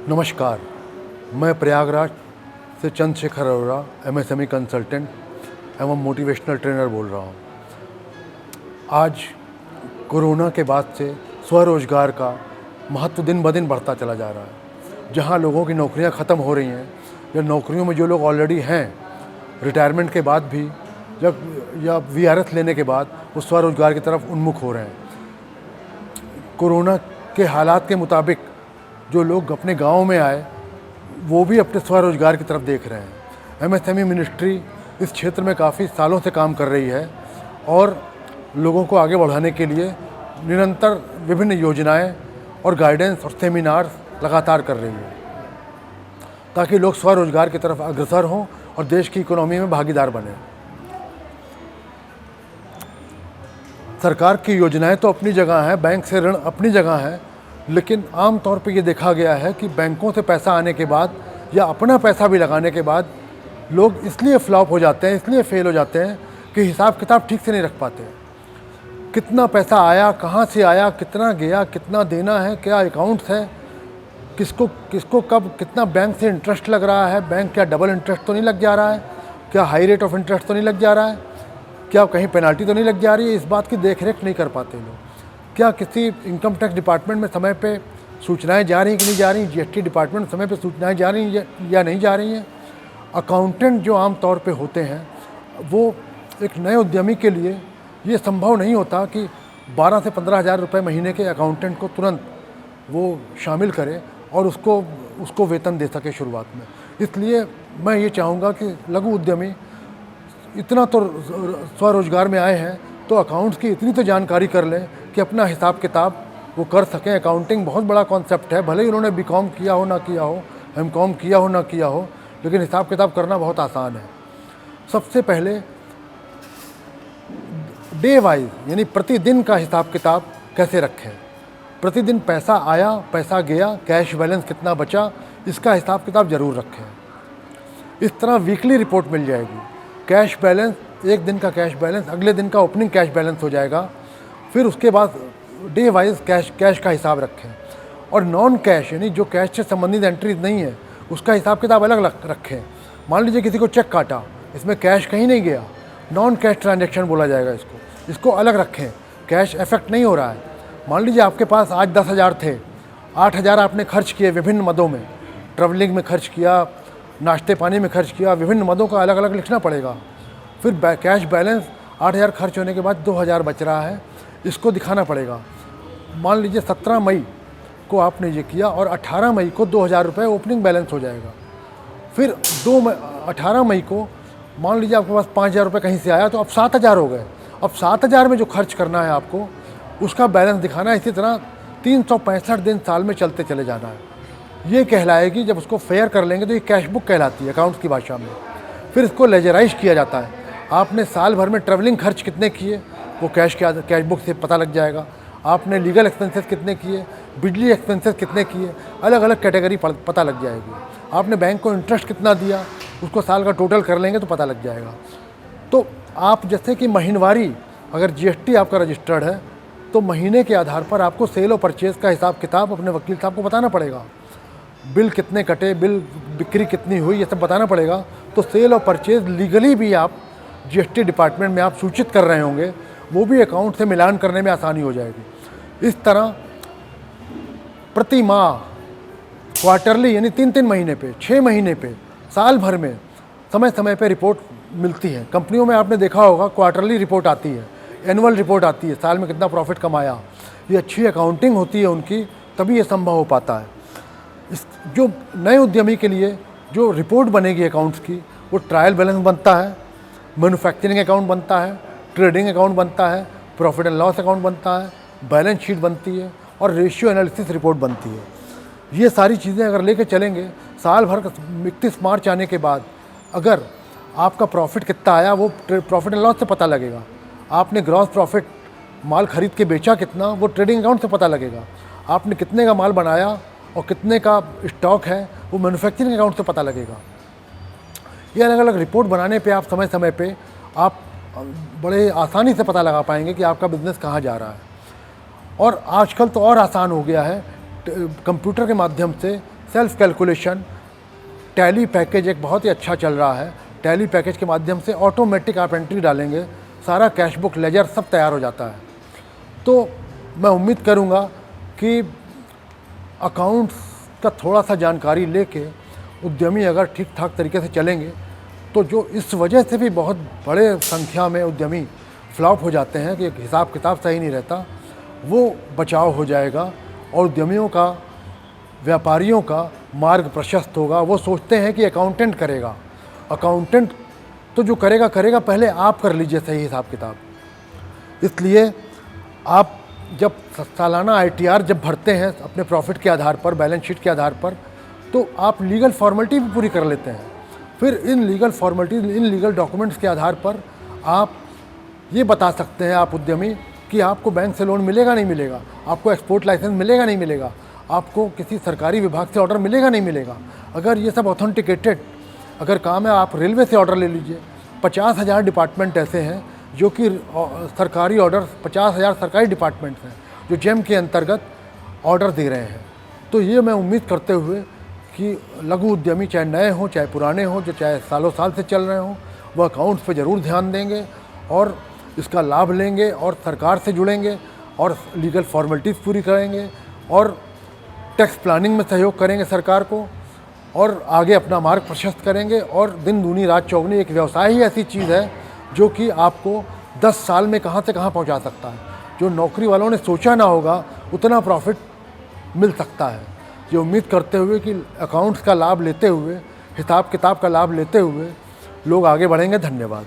नमस्कार, मैं प्रयागराज से चंद्रशेखर अरोड़ा एमएसएमई कंसल्टेंट एवं मोटिवेशनल ट्रेनर बोल रहा हूँ। आज कोरोना के बाद से स्वरोजगार का महत्व दिन ब दिन बढ़ता चला जा रहा है। जहाँ लोगों की नौकरियाँ ख़त्म हो रही हैं या नौकरियों में जो लोग ऑलरेडी हैं, रिटायरमेंट के बाद भी या वीआरएस लेने के बाद वो स्वरोजगार की तरफ उन्मुख हो रहे हैं। कोरोना के हालात के मुताबिक जो लोग अपने गांव में आए वो भी अपने स्वरोजगार की तरफ देख रहे हैं। एमएसएमई मिनिस्ट्री इस क्षेत्र में काफ़ी सालों से काम कर रही है और लोगों को आगे बढ़ाने के लिए निरंतर विभिन्न योजनाएं और गाइडेंस और सेमिनार्स लगातार कर रही है ताकि लोग स्वरोजगार की तरफ अग्रसर हों और देश की इकोनॉमी में भागीदार बने। सरकार की योजनाएं तो अपनी जगह हैं, बैंक से ऋण अपनी जगह है, लेकिन आम तौर पे ये देखा गया है कि बैंकों से पैसा आने के बाद या अपना पैसा भी लगाने के बाद लोग इसलिए फ्लॉप हो जाते हैं, इसलिए फेल हो जाते हैं कि हिसाब किताब ठीक से नहीं रख पाते। कितना पैसा आया, कहाँ से आया, कितना गया, कितना देना है, क्या अकाउंट्स है, किसको कब कितना बैंक से इंटरेस्ट लग रहा है, बैंक क्या डबल इंटरेस्ट तो नहीं लग जा रहा है, क्या हाई रेट ऑफ इंटरेस्ट तो नहीं लग जा रहा है, क्या कहीं पेनल्टी तो नहीं लग जा रही है, इस बात की देख रेख नहीं कर पाते लोग। क्या किसी इनकम टैक्स डिपार्टमेंट में समय पे सूचनाएं जा रही हैं कि नहीं जा रही, जीएसटी डिपार्टमेंट में समय पे सूचनाएं जा रही हैं या नहीं जा रही हैं। अकाउंटेंट जो आम तौर पे होते हैं वो एक नए उद्यमी के लिए ये संभव नहीं होता कि 12 से 15 हज़ार रुपये महीने के अकाउंटेंट को तुरंत वो शामिल करे और उसको वेतन दे सके शुरुआत में। इसलिए मैं ये चाहूँगा कि लघु उद्यमी इतना तो स्वरोजगार में आए हैं तो अकाउंट्स की इतनी तो जानकारी कर लें कि अपना हिसाब किताब वो कर सकें। अकाउंटिंग बहुत बड़ा कॉन्सेप्ट है, भले ही उन्होंने बीकॉम किया हो ना किया हो, एमकॉम किया हो ना किया हो, लेकिन हिसाब किताब करना बहुत आसान है। सबसे पहले डे वाइज यानी प्रतिदिन का हिसाब किताब कैसे रखें, प्रतिदिन पैसा आया, पैसा गया, कैश बैलेंस कितना बचा, इसका हिसाब किताब ज़रूर रखें। इस तरह वीकली रिपोर्ट मिल जाएगी। कैश बैलेंस, एक दिन का कैश बैलेंस अगले दिन का ओपनिंग कैश बैलेंस हो जाएगा। फिर उसके बाद डे वाइज कैश का हिसाब रखें और नॉन कैश यानी जो कैश से संबंधित एंट्रीज नहीं है उसका हिसाब किताब अलग रखें। मान लीजिए किसी को चेक काटा, इसमें कैश कहीं नहीं गया, नॉन कैश ट्रांजैक्शन बोला जाएगा इसको अलग रखें, कैश इफेक्ट नहीं हो रहा है। मान लीजिए आपके पास आज 10,000 थे, 8,000 आपने खर्च किए विभिन्न मदों में, ट्रैवलिंग में खर्च किया, नाश्ते पानी में खर्च किया, विभिन्न मदों का अलग अलग लिखना पड़ेगा। फिर कैश बैलेंस 8,000 खर्च होने के बाद 2,000 बच रहा है, इसको दिखाना पड़ेगा। मान लीजिए 17 मई को आपने ये किया और 18 मई को 2,000 रुपये ओपनिंग बैलेंस हो जाएगा। फिर 18 मई को मान लीजिए आपके पास 5,000 रुपये कहीं से आया तो अब 7,000 हो गए। अब 7,000 में जो खर्च करना है आपको उसका बैलेंस दिखाना है। इसी तरह 365 दिन साल में चलते चले जाना है। ये कहलाएगी, जब उसको फेयर कर लेंगे तो ये कैश बुक कहलाती है अकाउंट्स की भाषा में। फिर इसको लेजराइज किया जाता है। आपने साल भर में ट्रैवलिंग खर्च कितने किए वो कैश बुक से पता लग जाएगा। आपने लीगल एक्सपेंसेस कितने किए, बिजली एक्सपेंसेस कितने किए, अलग अलग कैटेगरी पता लग जाएगी। आपने बैंक को इंटरेस्ट कितना दिया उसको साल का टोटल कर लेंगे तो पता लग जाएगा। तो आप जैसे कि महीनवारी अगर जीएसटी आपका रजिस्टर्ड है तो महीने के आधार पर आपको सेल और परचेज़ का हिसाब किताब अपने वकील साहब को बताना पड़ेगा। बिल कितने कटे, बिक्री कितनी हुई, ये सब बताना पड़ेगा। तो सेल और परचेज़ लीगली भी आप जीएसटी डिपार्टमेंट में आप सूचित कर रहे होंगे, वो भी अकाउंट से मिलान करने में आसानी हो जाएगी। इस तरह प्रति माह, क्वार्टरली यानी 3-3 महीने पे, 6 महीने पे, साल भर में समय समय पे रिपोर्ट मिलती है। कंपनियों में आपने देखा होगा क्वार्टरली रिपोर्ट आती है, एनुअल रिपोर्ट आती है, साल में कितना प्रॉफिट कमाया। ये अच्छी अकाउंटिंग होती है उनकी, तभी ये संभव हो पाता है। जो नए उद्यमी के लिए जो रिपोर्ट बनेगी अकाउंट्स की, वो ट्रायल बैलेंस बनता है, मैन्युफैक्चरिंग अकाउंट बनता है, ट्रेडिंग अकाउंट बनता है, प्रॉफिट एंड लॉस अकाउंट बनता है, बैलेंस शीट बनती है और रेशियो एनालिसिस रिपोर्ट बनती है। ये सारी चीज़ें अगर लेके चलेंगे, साल भर 31 मार्च आने के बाद अगर आपका प्रॉफिट कितना आया वो प्रॉफिट एंड लॉस से पता लगेगा। आपने ग्रॉस प्रॉफिट माल खरीद के बेचा कितना वो ट्रेडिंग अकाउंट से पता लगेगा। आपने कितने का माल बनाया और कितने का स्टॉक है वो मैन्युफैक्चरिंग अकाउंट से पता लगेगा। ये अलग अलग रिपोर्ट बनाने पे आप समय समय पे आप बड़े आसानी से पता लगा पाएंगे कि आपका बिज़नेस कहाँ जा रहा है। और आजकल तो और आसान हो गया है, कंप्यूटर के माध्यम से सेल्फ कैलकुलेशन, टैली पैकेज एक बहुत ही अच्छा चल रहा है। टैली पैकेज के माध्यम से ऑटोमेटिक आप एंट्री डालेंगे, सारा कैश बुक लेजर सब तैयार हो जाता है। तो मैं उम्मीद करूंगा कि अकाउंट्स का थोड़ा सा जानकारी लेके उद्यमी अगर ठीक ठाक तरीके से चलेंगे तो जो इस वजह से भी बहुत बड़े संख्या में उद्यमी फ्लॉप हो जाते हैं कि हिसाब किताब सही नहीं रहता, वो बचाव हो जाएगा और उद्यमियों का, व्यापारियों का मार्ग प्रशस्त होगा। वो सोचते हैं कि अकाउंटेंट करेगा, अकाउंटेंट तो जो करेगा करेगा, पहले आप कर लीजिए सही हिसाब किताब। इसलिए आप जब सालाना ITR जब भरते हैं अपने प्रॉफिट के आधार पर, बैलेंस शीट के आधार पर, तो आप लीगल फॉर्मेलिटी भी पूरी कर लेते हैं। फिर in legal formalities, in legal documents के आधार पर आप ये बता सकते हैं, आप उद्यमी, कि आपको बैंक से लोन मिलेगा नहीं मिलेगा, आपको एक्सपोर्ट लाइसेंस मिलेगा नहीं मिलेगा, आपको किसी सरकारी विभाग से ऑर्डर मिलेगा नहीं मिलेगा। अगर ये सब ऑथेंटिकेटेड अगर काम है, आप रेलवे से ऑर्डर ले लीजिए। 50,000 डिपार्टमेंट ऐसे हैं जो कि सरकारी ऑर्डर, 50,000 सरकारी डिपार्टमेंट्स हैं जो जेम के अंतर्गत ऑर्डर दे रहे हैं। तो ये मैं उम्मीद करते हुए कि लघु उद्यमी चाहे नए हों चाहे पुराने हों, जो चाहे सालों साल से चल रहे हों, वह अकाउंट्स पे ज़रूर ध्यान देंगे और इसका लाभ लेंगे और सरकार से जुड़ेंगे और लीगल फॉर्मेलिटीज़ पूरी करेंगे और टैक्स प्लानिंग में सहयोग करेंगे सरकार को और आगे अपना मार्ग प्रशस्त करेंगे। और दिन दूनी रात चौगनी एक व्यवसाय ही ऐसी चीज़ है जो कि आपको 10 साल में कहाँ से कहाँ पहुँचा सकता है। जो नौकरी वालों ने सोचा ना होगा उतना प्रॉफिट मिल सकता है। ये उम्मीद करते हुए कि अकाउंट्स का लाभ लेते हुए, हिसाब किताब का लाभ लेते हुए लोग आगे बढ़ेंगे। धन्यवाद।